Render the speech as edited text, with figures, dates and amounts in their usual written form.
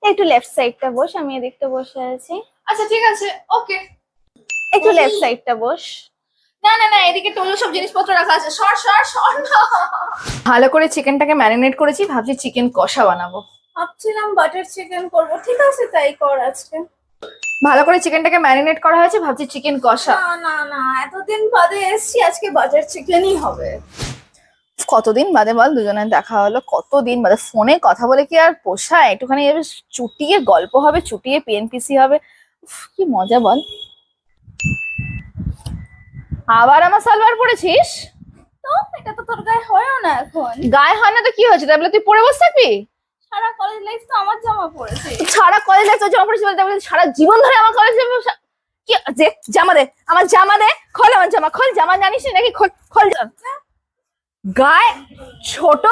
একটু লেফট সাইডটা বস, আমি এদিকটা বসে আছি। আচ্ছা ঠিক আছে, ওকে। একটু লেফট সাইডটা বস। না না না, এদিকে টোলো সব জিনিসপত্র রাখা আছে, সর সর সর না। ভালো করে চিকেনটাকে ম্যারিনেট করেছি, ভাবছি চিকেন কষা বানাবো। ভাবছিলাম বাটার চিকেন করবো, ঠিক আছে তাই কর আজকে। ভালো করে চিকেনটাকে ম্যারিনেট করা হয়েছে, ভাবছি চিকেন কষা। না না না, এতদিন বাদে এসছি, আজকে বাটার চিকেনই হবে। কতদিন বাদে বল দুজনের দেখা হলো, কতদিন বাদে ফোনে কথা বলে কি আর পোষায়? একটুখানি এবার চুটিয়ে গল্প হবে, চুটিয়ে পিএনপিসি হবে। উফ, কি মজা বল। আবার আমার সালোয়ার পরেছিস? তো এটা তো তোর গায়ে হয়ও না এখন। গায়ে হয় না তো কি হয়েছে, তাহলে তুই পরে বসে থাকবি? সারা কলেজ লাইফ তো আমার জামা পড়েছে। সারা কলেজ লাইফ জামা পড়েছিস বলতে বলতে সারা জীবন ধরে আমার কলেজ কি যে জামা দে, আমার জামা দে, খোল আমার জামা, খোল জামা, জানিস নাকি? খোল খোল গায়ে ছোট